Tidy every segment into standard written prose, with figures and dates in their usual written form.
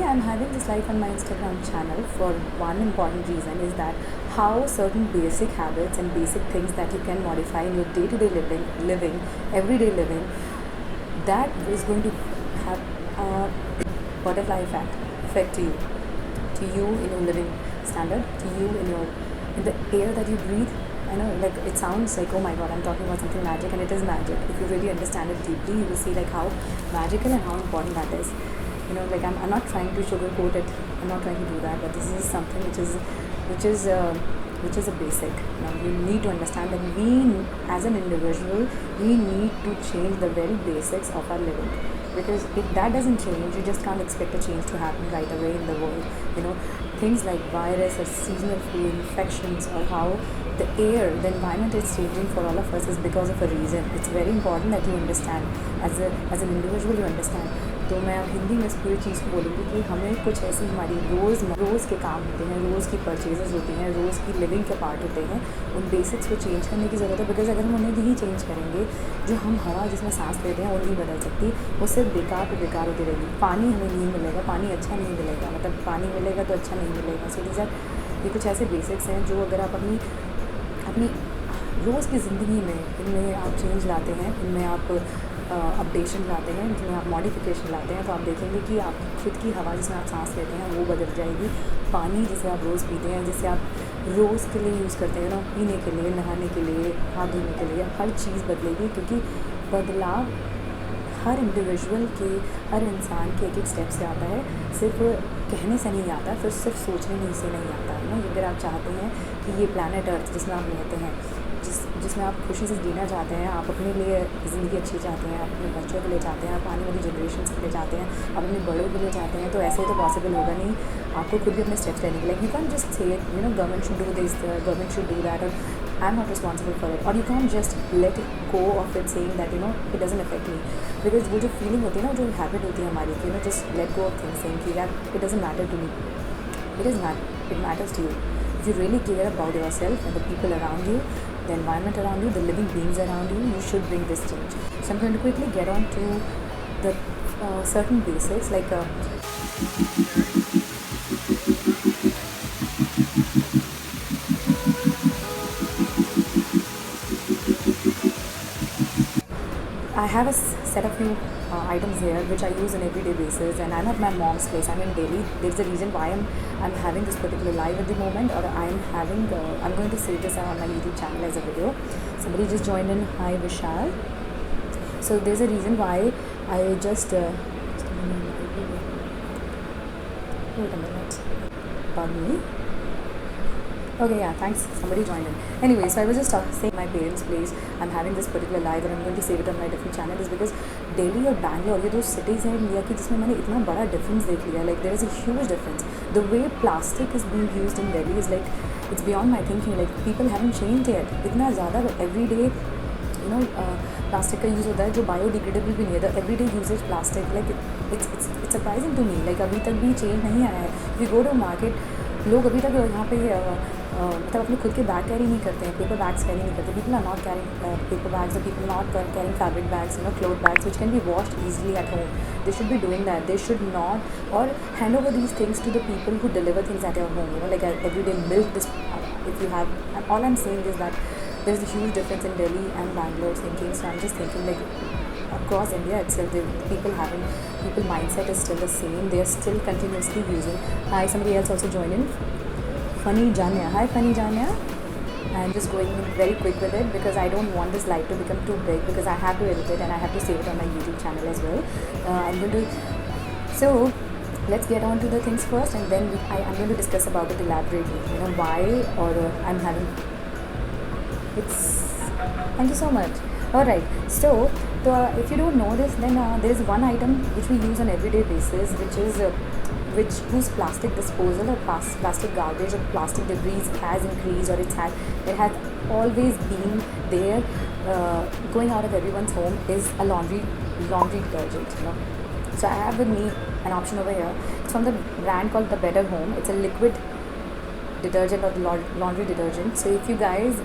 I'm having this live on my Instagram channel for one important reason, is that how certain basic habits and basic things that you can modify in your day-to-day living, everyday living, that is going to have a butterfly effect to you in your living standard, to you in the air that you breathe. I know, like, it sounds like, oh my god, I'm talking about something magic, and it is magic. If you really understand it deeply, you will see like how magical and how important that is. Like, I'm not trying to sugarcoat it. I'm not trying to do that, but this is something which is a basic. You need to understand that we, as an individual, we need to change the very basics of our living. Because if that doesn't change, you just can't expect a change to happen right away in the world. Things like virus or seasonal flu infections, or how the air, the environment is changing for all of us, is because of a reason. It's very important that you understand, as an individual, you understand. तो मैं अब हिंदी में इस पूरी चीज़ को बोलूँगी कि हमें कुछ ऐसी हमारी रोज़ के काम होते हैं, रोज़ की परचेजेस होती हैं, रोज़ की लिविंग के पार्ट होते हैं, उन बेसिक्स को चेंज करने की ज़रूरत है। बिकॉज अगर हम उन्हें नहीं चेंज करेंगे, जो हम हवा जिसमें सांस लेते हैं वो नहीं बदल सकती, वो सिर्फ बेकार पे बेकार होती रहेगी। पानी हमें नहीं मिलेगा, पानी अच्छा नहीं मिलेगा, मतलब पानी मिलेगा तो अच्छा नहीं मिलेगा। सो दीज आर, ये कुछ ऐसे बेसिक्स हैं जो अगर आप अपनी रोज़ की ज़िंदगी में इनमें आप चेंज लाते हैं, इनमें आप अपडेशन लाते हैं, जिसमें आप मॉडिफिकेशन लाते हैं, तो आप देखेंगे कि आप खुद की हवा जिसमें आप सांस लेते हैं वो बदल जाएगी। पानी जिसे आप रोज़ पीते हैं, जिसे आप रोज़ के लिए यूज़ करते हैं पीने के लिए, नहाने के लिए, हाथ धोने के लिए, हर चीज़ बदलेगी। क्योंकि बदलाव हर इंडिविजुअल के, हर इंसान के एक स्टेप से आता है, सिर्फ कहने से नहीं आता, फिर सिर्फ सोचने से नहीं आता है अगर आप चाहते हैं कि ये प्लैनेट अर्थ जिसमें आप रहते हैं, जिसमें आप खुशी से जीना चाहते हैं, आप अपने लिए ज़िंदगी अच्छी चाहते हैं, आप अपने बच्चों के लिए चाहते हैं, आप आने वाली जनरेशन के लिए चाहते हैं, आप अपने बड़ों के लिए चाहते हैं, तो ऐसे तो पॉसिबल होगा नहीं। आपको खुद भी अपने स्टेप्स लेने के लिए, you can just say government should do this, government should do that, और I am not responsible for it, और you can just let go of it, saying that it doesn't affect me. Because वो जो feeling होती है ना, जो habit होती है हमारी कि just let go of things, saying कि यार it doesn't matter to me, it matters to you. If you really care about yourself and the people around you, the environment around you, the living beings around you, you should bring this change. So I'm going to quickly get on to the certain basics, like I have a set of few items here which I use on everyday basis, and I'm at my mom's place. I'm in Delhi. There's a reason why I'm having this particular live at the moment, or I'm going to save this on my YouTube channel as a video. Somebody just joined in. Hi Vishal. So there's a reason why I just wait a minute. Pardon me. Okay, yeah, thanks. Somebody joined in. Anyway, so I was just saying my parents' place. I'm having this particular live, and I'm going to save it on my different channel, is because Delhi और Bangalore, ये दो cities हैं India की जिसमें मैंने इतना बड़ा difference देख लिया. Like there is a huge difference. The way plastic is being used in Delhi is like, it's beyond my thinking. Like people haven't changed yet. इतना ज़्यादा everyday प्लास्टिक का यूज़ होता है जो बायोडिग्रेडेबल भी नहीं है. The everyday usages plastic, like it's surprising to me. Like अभी तक भी चेंज नहीं आया है. वी गो टू मार्केट, लोग अभी तक यहाँ पे मतलब अपने खुद के बैग कैरी नहीं करते हैं, पेपर बैग्स कैरी नहीं करते. People are not carrying paper bags, और people not carrying fabric bags, cloth bags which can be washed easily at home. They should be doing that. They should not और hand over these things to the people who deliver things at your home. Like every day milk this if you have. And all I'm saying is that there's a huge difference in Delhi and Bangalore thinking. So I'm just thinking like across India itself, people mindset is still the same. They are still continuously using. Hi, somebody else also joined in. Funny Janya. Hi, Funny Janya. I'm just going very quick with it because I don't want this live to become too big, because I have to edit it and I have to save it on my YouTube channel as well. I'm going to. So let's get on to the things first, and then I'm going to discuss about it elaborately. Why, or I'm having. Thank you so much. Alright, so if you don't know this, then there is one item which we use on everyday basis, whose plastic disposal or plastic garbage or plastic debris has increased, or it has always been there, going out of everyone's home, is a laundry detergent. So I have with me an option over here. It's from the brand called 𝓷𝓵𝓬. It's a liquid detergent or laundry detergent. So if you guys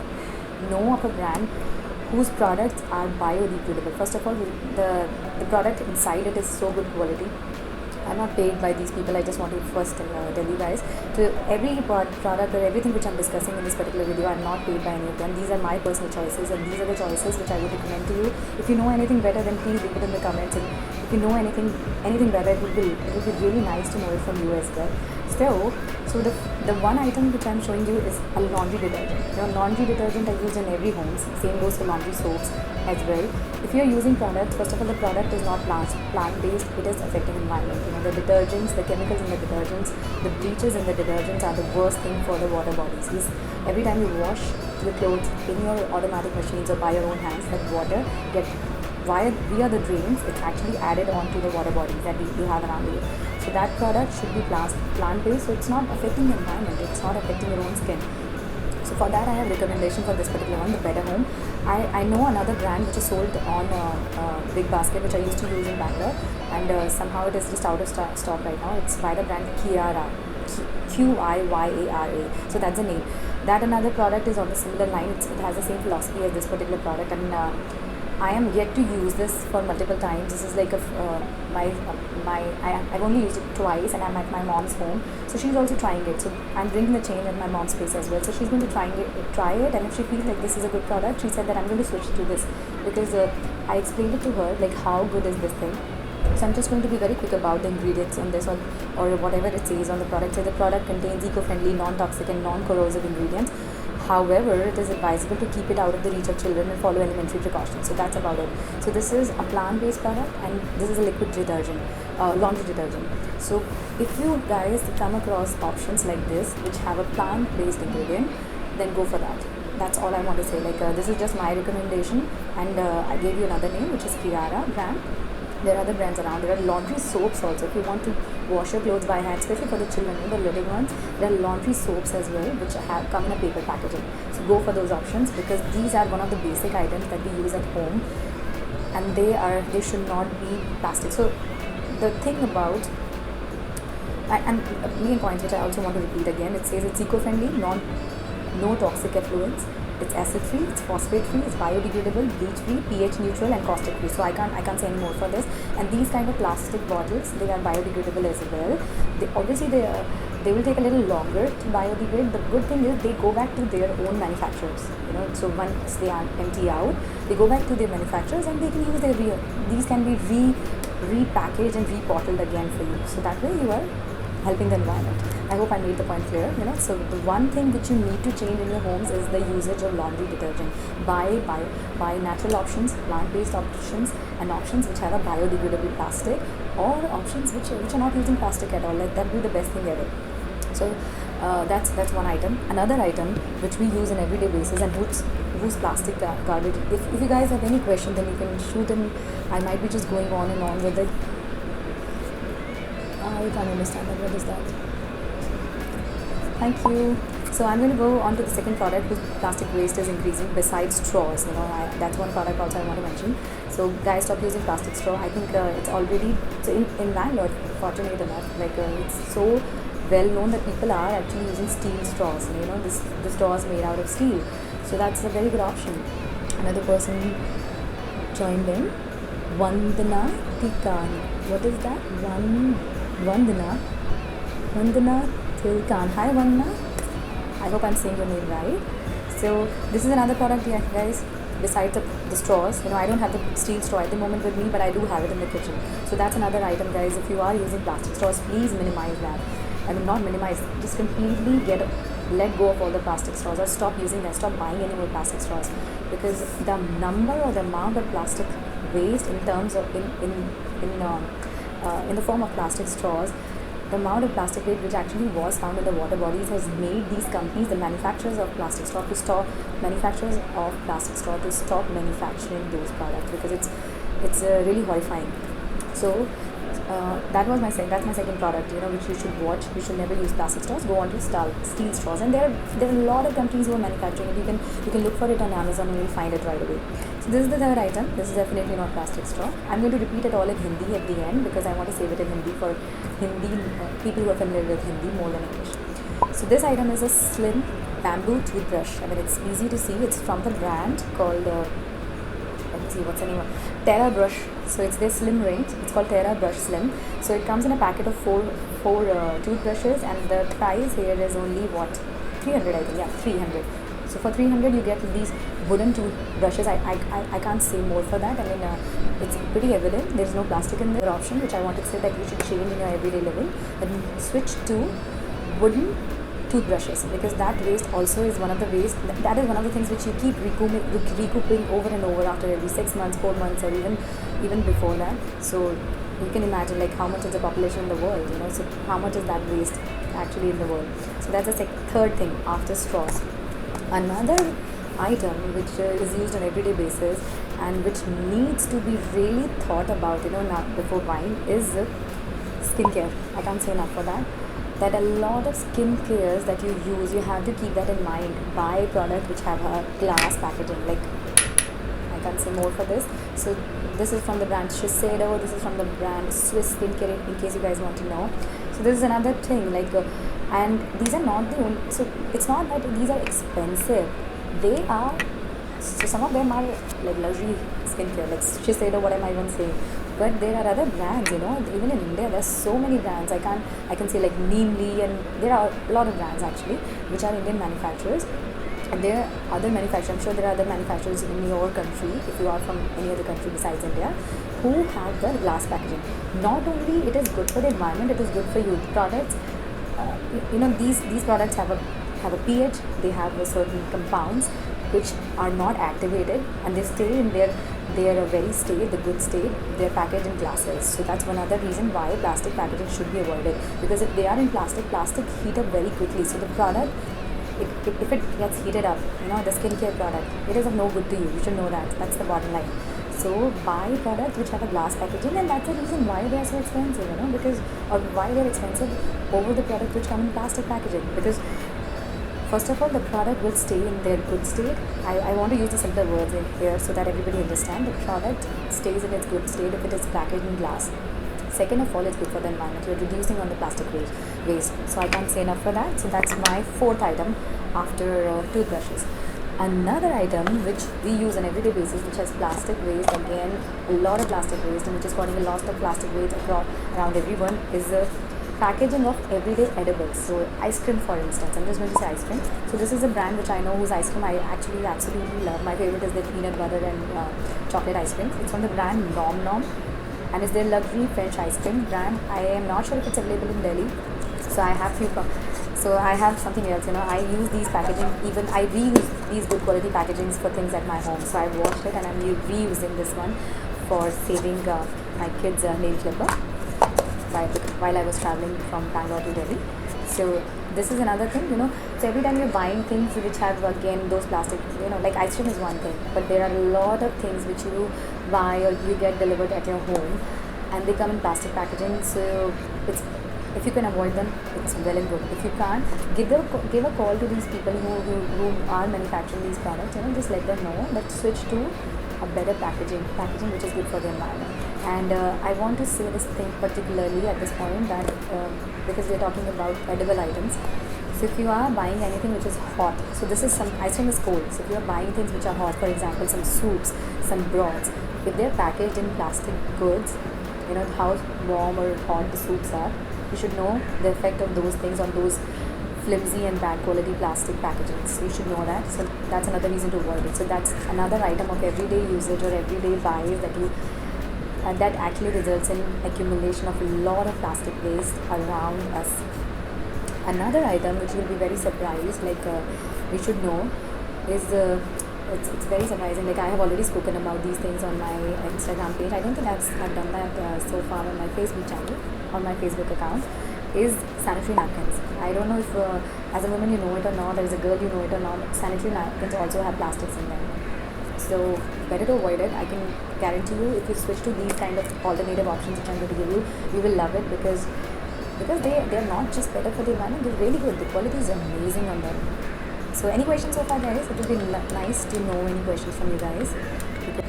know of a brand whose products are biodegradable, first of all, the product inside it is so good quality. I'm not paid by these people. I just want to first tell you guys, to every product or everything which I'm discussing in this particular video, I'm not paid by any of them. These are my personal choices, and these are the choices which I would recommend to you. If you know anything better, then please leave it in the comments, and if you know anything better, it would be really nice to know it from you as well. So the one item which I'm showing you is a laundry detergent. Laundry detergent I use in every home. Same goes for laundry soaps as well. If you're using products, first of all, the product is not plant-based, it is affecting environment. The detergents, the chemicals in the detergents, the bleaches in the detergents are the worst thing for the water bodies. Every time you wash your clothes in your automatic machines or by your own hands, that water gets via the drains, it's actually added onto the water bodies that you have around you. So that product should be plant-based, so it's not affecting the environment, it's not affecting your own skin. So for that, I have recommendation for this particular one, the Better Home. I know another brand which is sold on Big Basket, which I used to use in Bangalore, and somehow it is just out of stock right now. It's by the brand 𝓞𝘈𝓕𝓼𝓽𝓲, Qiyaa. So that's the name. That another product is on the similar line. It has the same philosophy as this particular product, and I am yet to use this for multiple times. This is like I've only used it twice, and I'm at my mom's home, so she's also trying it. So I'm bringing the change at my mom's place as well. So she's going to try it, and if she feels like this is a good product, she said that I'm going to switch to this, because I explained it to her like how good is this thing. So I'm just going to be very quick about the ingredients on this, or whatever it says on the product. So the product contains eco-friendly, non-toxic and non-corrosive ingredients. However, it is advisable to keep it out of the reach of children and follow elementary precautions. So that's about it. So this is a plant-based product, and this is a liquid detergent, laundry detergent. So if you guys come across options like this which have a plant-based ingredient, then go for that. That's all I want to say. This is just my recommendation, and I gave you another name, which is 𝓞𝘈𝓕𝓼𝓽𝓲 brand. There are other brands around. There are laundry soaps also. If you want to wash your clothes by hand, especially for the children, the little ones, there are laundry soaps as well, which come in a paper packaging. So go for those options, because these are one of the basic items that we use at home, and they should not be plastic. So the thing about, and main points which I also want to repeat again, it says it's eco-friendly, no toxic effluents. It's acid-free, it's phosphate-free, it's biodegradable, bleach-free, pH neutral, and caustic-free. So I can't say any more for this. And these kind of plastic bottles, they are biodegradable as well. They will take a little longer to biodegrade. The good thing is they go back to their own manufacturers. So once they are empty out, they go back to their manufacturers, and they can use these can be repackaged and rebottled again for you. So that way you are helping the environment. I hope I made the point clear. So the one thing which you need to change in your homes is the usage of laundry detergent. Buy natural options, plant-based options, and options which have a biodegradable plastic, or options which are not using plastic at all. That would be the best thing ever. So that's one item. Another item which we use on everyday basis, and whose plastic garbage. If you guys have any question, then you can shoot them. I might be just going on and on with it. I can't understand that. What is that? Thank you. So I'm going to go on to the second product whose plastic waste is increasing besides straws. That's one product also I want to mention. So guys, stop using plastic straw. I think it's already, so in Bangalore, fortunate enough, it's so well known that people are actually using steel straws. The straws made out of steel. So that's a very good option. Another person joined in. 𝓊𝓏𝓈𝓼𝓽𝓲. What is that? 𝓊𝓏𝓈𝓼𝓽𝓲. Hi Vandana. I hope I'm saying your name right. So this is another product here, guys. Besides the straws, I don't have the steel straw at the moment with me, but I do have it in the kitchen. So that's another item, guys. If you are using plastic straws, please minimize that. I mean, not minimize, just completely let go of all the plastic straws, or stop using them, stop buying any more plastic straws, because the number or the amount of plastic waste in terms of in the form of plastic straws, the amount of plastic waste which actually was found in the water bodies has made these companies, the manufacturers of plastic straw, to stop manufacturing those products, because it's really horrifying. So that's my second product, which you should watch. You should never use plastic straws. Go on to steel straws, and there are a lot of companies who are manufacturing it. You can look for it on Amazon, and you'll find it right away. So this is the third item. This is definitely not plastic straw. I'm going to repeat it all in Hindi at the end, because I want to save it in Hindi for people who are familiar with Hindi more than English. So this item is a slim bamboo toothbrush. I mean, it's easy to see. It's from the brand called let's see, what's the name? So it's their slim range. It's called Terra Brush Slim. So it comes in a packet of four toothbrushes, and the price here is only what, 300, I think. Yeah, 300. So for 300 you get these wooden toothbrushes. I can't say more for that. I mean, it's pretty evident. There's no plastic in the option, which I want to say that you should change in your everyday living. Then switch to wooden toothbrushes, because that waste also is one of the waste, that is one of the things which you keep recouping over and over after every 6 months, 4 months, or even before that. So you can imagine like how much is the population in the world, you know, so how much is that waste actually in the world. So that's the third thing after straws. Another item which is used on everyday basis and which needs to be really thought about, you know, now before buying, is skincare. I can't say enough for that. That a lot of skin cares that you use, you have to keep that in mind. Buy products which have a glass packaging. Like, I can't say more for this. So this is from the brand Shiseido. This is from the brand Swiss Skincare, in case you guys want to know. So this is another thing, like, and these are not the only. So it's not that these are expensive. They are. So some of them are like luxury skincare, like Shiseido. What am I even saying? But there are other brands, you know, even in India there's so many brands. I can say like 𝘞𝘈𝘕𝓐, and there are a lot of brands actually which are Indian manufacturers, and there are other manufacturers. I'm sure there are other manufacturers in your country, if you are from any other country besides India, who have the glass packaging. Not only it is good for the environment, it is good for you. Products, you know, these products have a pH. They have a certain compounds which are not activated, and they stay in their very state, the good state. They're packaged in glasses. So that's one other reason why plastic packaging should be avoided, because if they are in plastic heat up very quickly. So the product, if it gets heated up, you know, the skincare product, it is of no good to you. You should know that. That's the bottom line. So buy products which have a glass packaging, and that's the reason why they are so expensive, you know, because, or why they're expensive over the products which come in plastic packaging. Because first of all, the product will stay in their good state. I want to use the simpler words in here so that everybody understands. The product stays in its good state if it is packaged in glass. Second of all, it's good for the environment. You're reducing on the plastic waste. So I can't say enough for that. So that's my fourth item after toothbrushes. Another item which we use on everyday basis, which has plastic waste, again a lot of plastic waste, and which is causing a lot of plastic waste around everyone, is packaging of everyday edibles. So ice cream, for instance, I'm just going to say ice cream. So this is a brand which I know whose ice cream I actually absolutely love. My favorite is the peanut butter and chocolate ice cream. It's from the brand 𝘞𝘈𝓚, and it's their luxury French ice cream brand. I am not sure if it's available in Delhi. So I have something else, you know. I use these packaging, even I reuse these good quality packagings for things at my home. So I washed it and I'm reusing this one for saving my kids' nail clipper while I was traveling from Bangalore to Delhi. So this is another thing, you know. So every time you're buying things which have, again, those plastic, you know, like ice cream is one thing, but there are a lot of things which you buy or you get delivered at your home, and they come in plastic packaging. So if you can avoid them, it's well and good. If you can't, give a call to these people who are manufacturing these products, you know, just let them know. Let's switch to a better packaging which is good for the environment. And I want to say this thing particularly at this point, that because we're talking about edible items. So if you are buying anything which is hot, so this is some ice cream is cold. So if you are buying things which are hot, for example, some soups, some broths, if they're packaged in plastic goods, you know how warm or hot the soups are, you should know the effect of those things on those flimsy and bad quality plastic packaging. So you should know that. So that's another reason to avoid it. So that's another item of everyday usage or everyday buys that actually results in accumulation of a lot of plastic waste around us. Another item which you'll be very surprised, like we should know, is it's very surprising. Like I have already spoken about these things on my Instagram page. I don't think I've done that so far on my Facebook channel, on my Facebook account. Is sanitary napkins. I don't know if as a woman you know it or not, as a girl you know it or not, sanitary napkins also have plastics in them. So better to avoid it. I can guarantee you, if you switch to these kind of alternative options which I'm going to give you, you will love it, because they're not just better for the environment, they're really good. The quality is amazing on them. So any questions so far, guys? It would be nice to know any questions from you guys.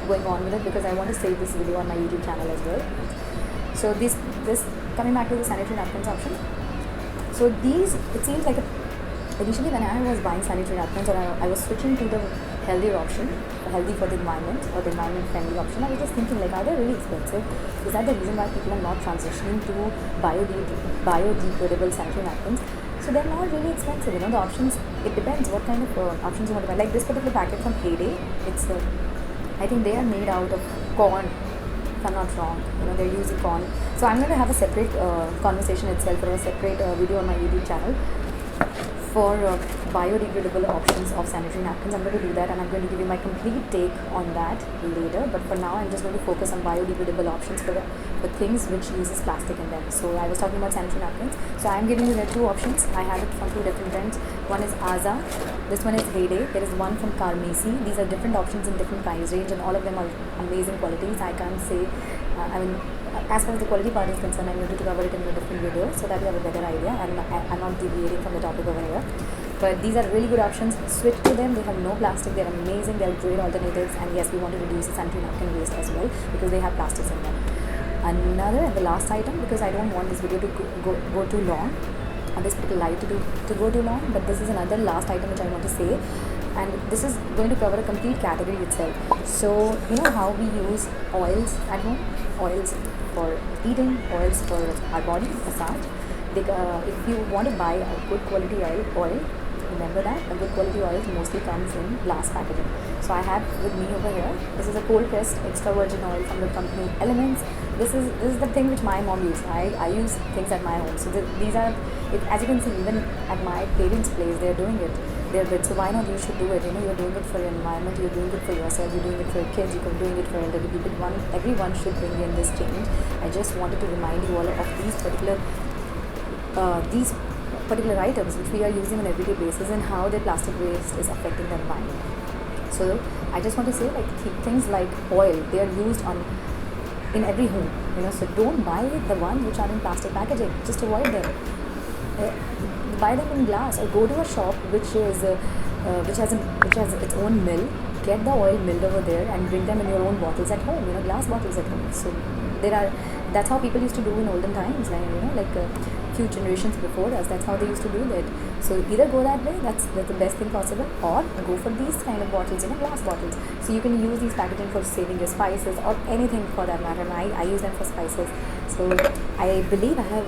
Going on with it, because I want to save this video on my YouTube channel as well. So this coming back to the sanitary napkins option. So these, it seems like initially when I was buying sanitary napkins, or I was switching to the healthier option, healthy for the environment or the environment friendly option. I was just thinking, like, are they really expensive? Is that the reason why people are not transitioning to biodegradable sanitary napkins? So they're not really expensive, you know. The options, it depends what kind of options you want to buy. Like this particular packet from 𝓬𝓏, it's I think they are made out of corn, if I'm not wrong. You know, they're using corn. So I'm going to have a separate conversation itself, or a separate video on my YouTube channel for biodegradable options of sanitary napkins. I'm going to do that, and I'm going to give you my complete take on that later. But for now, I'm just going to focus on biodegradable options for things which uses plastic in them. So I was talking about sanitary napkins. So I'm giving you there two options. I have it from two different brands. One is 𝓊𝓲𝓷𝓬. This one is 𝓬𝓏. There is one from 𝓞𝘈𝘕𝓎. These are different options in different price range, and all of them are amazing qualities. I can't say, as far as the quality part is concerned, I'm going to cover it in a different video so that you have a better idea. I'm not deviating from the topic over here. But these are really good options. Switch to them. They have no plastic. They're amazing. They're great alternatives. And yes, we want to reduce the sanitary napkin waste as well, because they have plastics in them. Another and the last item, because I don't want this video to go too long, or this particular live to go too long, but this is another last item which I want to say. And this is going to cover a complete category itself. So, you know how we use oils at home? Oils for eating, oils for our body, massage. If you want to buy a good quality oil, remember that a good quality oil mostly comes in glass packaging. So I have with me over here, this is a cold pressed extra virgin oil from the company Elements. This is the thing which my mom used. I use things at my home. So these are, as you can see, even at my parents' place, they're doing it. So why not you should do it? You know, you're doing it for your environment, you're doing it for yourself, you're doing it for your kids, you're doing it for elderly people. Everyone should bring in this change. I just wanted to remind you all of these particular items which we are using on an everyday basis, and how their plastic waste is affecting the environment. So I just want to say, like, things like oil, they are used in every home, you know. So don't buy the ones which are in plastic packaging. Just avoid them. Buy them in glass, or go to a shop which has its own mill. Get the oil milled over there and bring them in your own bottles at home, you know, glass bottles at home. So that's how people used to do in olden times, like, you know, like few generations before us. That's how they used to do that. So either go that way, that's the best thing possible, or go for these kind of bottles, you know, glass bottles. So you can use these packaging for saving your spices or anything for that matter. And I use them for spices. So I believe I have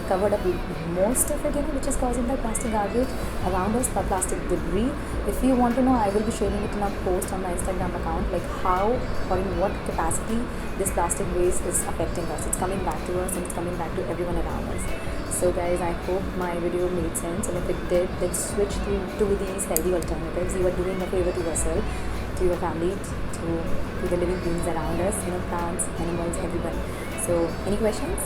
covered up most of it, you know, which is causing the plastic garbage around us, the plastic debris. If you want to know, I will be sharing it in a post on my Instagram account, like how or in what capacity this plastic waste is affecting us. It's coming back to us, and it's coming back to everyone around us. So guys, I hope my video made sense, and if it did, then switch to these healthy alternatives. You are doing a favor to yourself, to your family, to the living beings around us, you know, plants, animals, everyone. So any questions?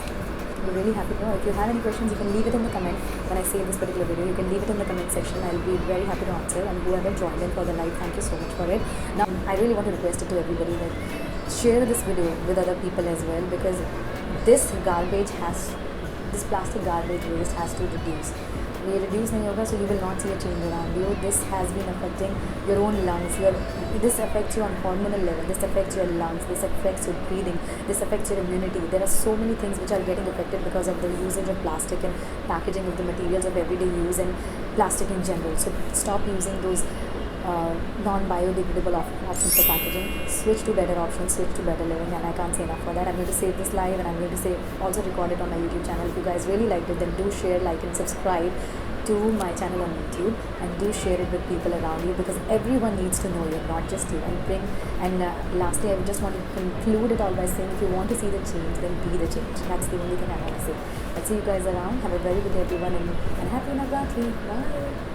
We're really happy to know. If you have any questions, you can leave it in the comment. When I say this particular video, you can leave it in the comment section. I'll be very happy to answer. And whoever joined in for the live, thank you so much for it. Now, I really want to request it to everybody that share this video with other people as well, because this plastic garbage waste has to reduce. We reduce nahi hoga, so you will not see a change around you. This has been affecting your own lungs. This affects you on hormonal level. This affects your lungs. This affects your breathing. This affects your immunity. There are so many things which are getting affected because of the usage of plastic and packaging of the materials of everyday use, and plastic in general. So stop using those non-biodegradable options for packaging. Switch to better options, switch to better living, and I can't say enough for that. I'm going to save this live, and I'm going to also record it on my YouTube channel. If you guys really liked it, then do share, like, and subscribe to my channel on YouTube, and do share it with people around you, because everyone needs to know you, not just you. Lastly, I just want to conclude it all by saying, if you want to see the change, then be the change. That's the only thing I want to say. I'll see you guys around. Have a very good day, everyone, and happy Navratri. Bye.